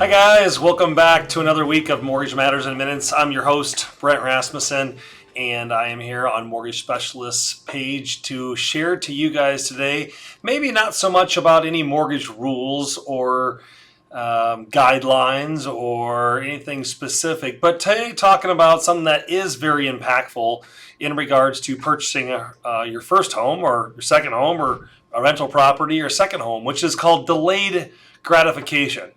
Hi guys, welcome back to another week of Mortgage Matters in Minutes. I'm your host, Brent Rasmussen, and I am here on Mortgage Specialist's page to share to you guys today, maybe not so much about any mortgage rules or guidelines or anything specific, but today talking about something that is very impactful in regards to purchasing your first home or your second home or a rental property or second home, which is called delayed gratification.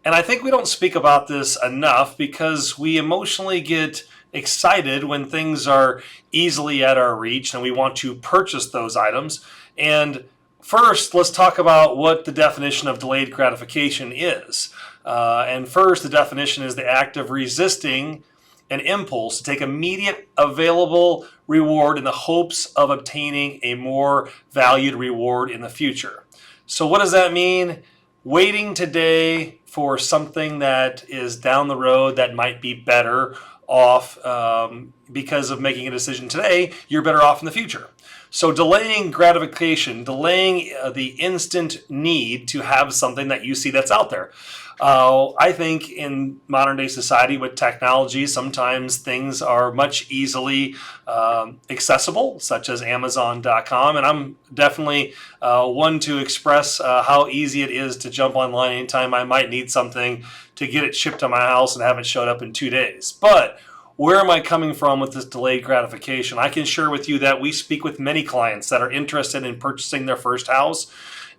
And I think we don't speak about this enough because we emotionally get excited when things are easily at our reach and we want to purchase those items. And first, let's talk about what the definition of delayed gratification is. And first, the definition is the act of resisting an impulse to take immediate available reward in the hopes of obtaining a more valued reward in the future. So what does that mean? Waiting today for something that is down the road that might be better off because of making a decision today, you're better off in the future. So delaying gratification, delaying the instant need to have something that you see that's out there. I think in modern day society with technology, sometimes things are much easily accessible, such as Amazon.com. And I'm definitely one to express how easy it is to jump online anytime I might need something to get it shipped to my house and have it showed up in 2 days. But where am I coming from with this delayed gratification? I can share with you that we speak with many clients that are interested in purchasing their first house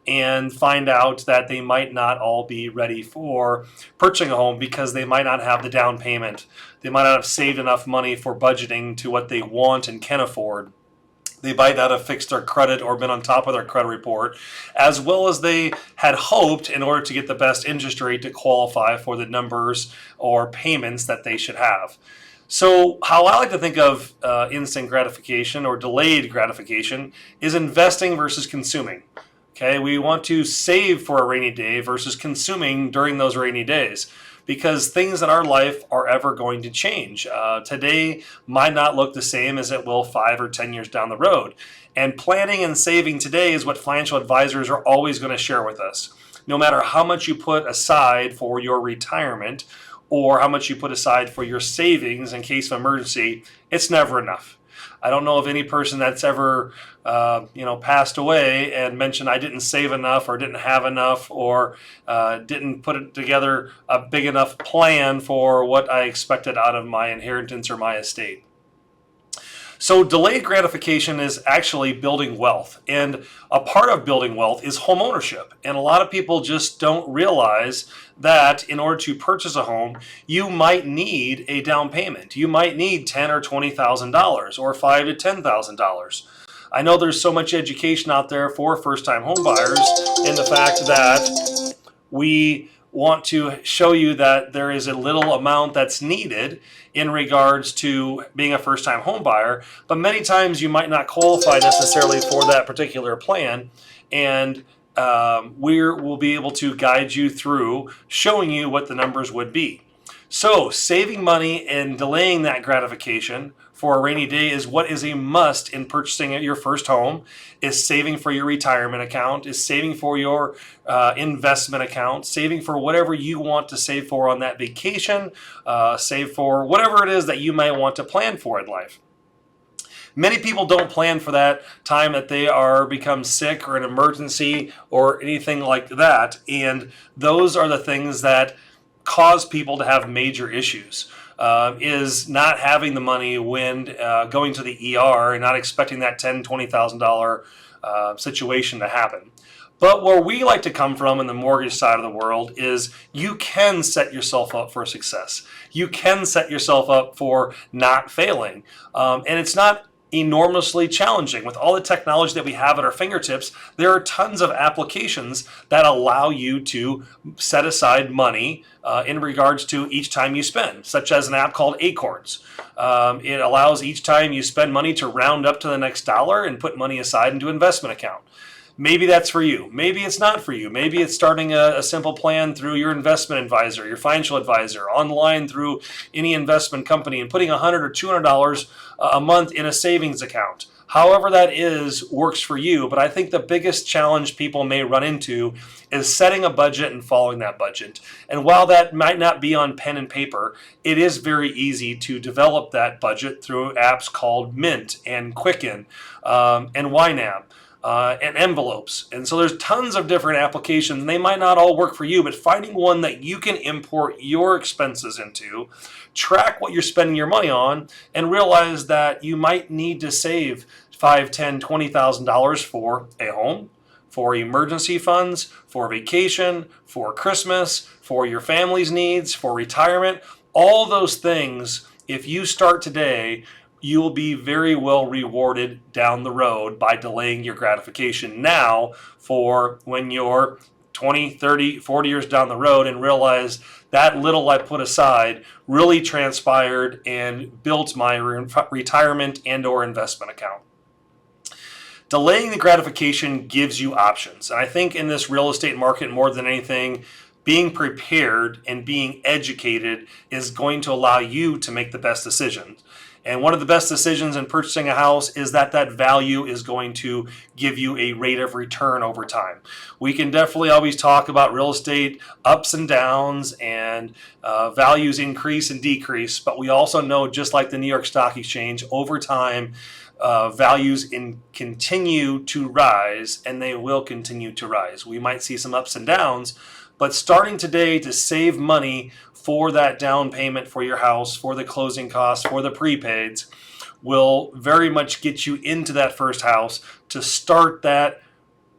and find out that they might not all be ready for purchasing a home because they might not have the down payment. They might not have saved enough money for budgeting to what they want and can afford. They might not have fixed their credit or been on top of their credit report, as well as they had hoped in order to get the best interest rate to qualify for the numbers or payments that they should have. So how I like to think of instant gratification or delayed gratification is investing versus consuming. Okay, we want to save for a rainy day versus consuming during those rainy days because things in our life are ever going to change. Today might not look the same as it will 5 or 10 years down the road. And planning and saving today is what financial advisors are always going to share with us. No matter how much you put aside for your retirement or how much you put aside for your savings in case of emergency, it's never enough. I don't know of any person that's ever, passed away and mentioned I didn't save enough or didn't have enough or didn't put it together a big enough plan for what I expected out of my inheritance or my estate. So delayed gratification is actually building wealth, and a part of building wealth is homeownership. And a lot of people just don't realize that in order to purchase a home, you might need a down payment. You might need $10,000 or $20,000 or $5,000 to $10,000. I know there's so much education out there for first-time home buyers in the fact that we want to show you that there is a little amount that's needed in regards to being a first-time home buyer, but many times you might not qualify necessarily for that particular plan, and we'll be able to guide you through showing you what the numbers would be. So saving money and delaying that gratification for a rainy day is what is a must in purchasing your first home, is saving for your retirement account, is saving for your investment account, saving for whatever you want to save for on that vacation, save for whatever it is that you may want to plan for in life. Many people don't plan for that time that they are become sick or an emergency or anything like that, and those are the things that cause people to have major issues. Is not having the money when going to the ER and not expecting that $10,000, $20,000 situation to happen. But where we like to come from in the mortgage side of the world is you can set yourself up for success. You can set yourself up for not failing. And it's not enormously challenging. With all the technology that we have at our fingertips, there are tons of applications that allow you to set aside money in regards to each time you spend, such as an app called Acorns. It allows each time you spend money to round up to the next dollar and put money aside into an investment account. Maybe that's for you. Maybe it's not for you. Maybe it's starting a simple plan through your investment advisor, your financial advisor, online through any investment company and putting $100 or $200 a month in a savings account. However that is, works for you. But I think the biggest challenge people may run into is setting a budget and following that budget. And while that might not be on pen and paper, it is very easy to develop that budget through apps called Mint and Quicken and YNAB. And envelopes. And so there's tons of different applications. They might not all work for you, but finding one that you can import your expenses into, track what you're spending your money on, and realize that you might need to save $5, $10, $20,000 for a home, for emergency funds, for vacation, for Christmas, for your family's needs, for retirement. All those things, if you start today, you will be very well rewarded down the road by delaying your gratification now for when you're 20, 30, 40 years down the road and realize that little I put aside really transpired and built my retirement and or investment account. Delaying the gratification gives you options. And I think in this real estate market, more than anything, being prepared and being educated is going to allow you to make the best decisions. And one of the best decisions in purchasing a house is that value is going to give you a rate of return over time. We can definitely always talk about real estate ups and downs and values increase and decrease, but we also know, just like the New York Stock Exchange, over time, values continue to rise, and they will continue to rise. We might see some ups and downs, but starting today to save money for that down payment for your house, for the closing costs, for the prepaids, will very much get you into that first house to start that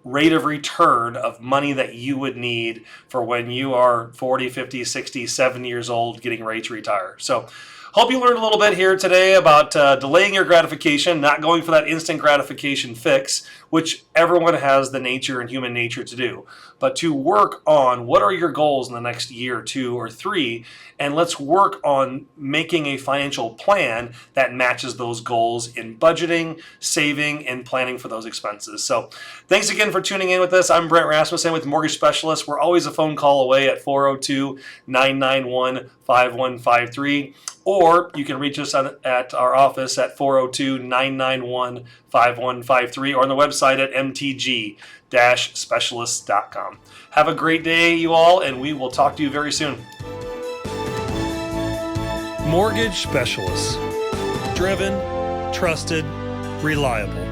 rate of return of money that you would need for when you are 40, 50, 60, 70 years old getting ready to retire. So hope you learned a little bit here today about delaying your gratification, not going for that instant gratification fix, which everyone has the nature and human nature to do, but to work on what are your goals in the next year, 2 or 3, and let's work on making a financial plan that matches those goals in budgeting, saving, and planning for those expenses. So thanks again for tuning in with us. I'm Brent Rasmussen with Mortgage Specialists. We're always a phone call away at 402-991-5153. Or you can reach us at our office at 402-991-5153 or on the website at mtg-specialists.com. Have a great day, you all, and we will talk to you very soon. Mortgage Specialists. Driven, trusted, reliable.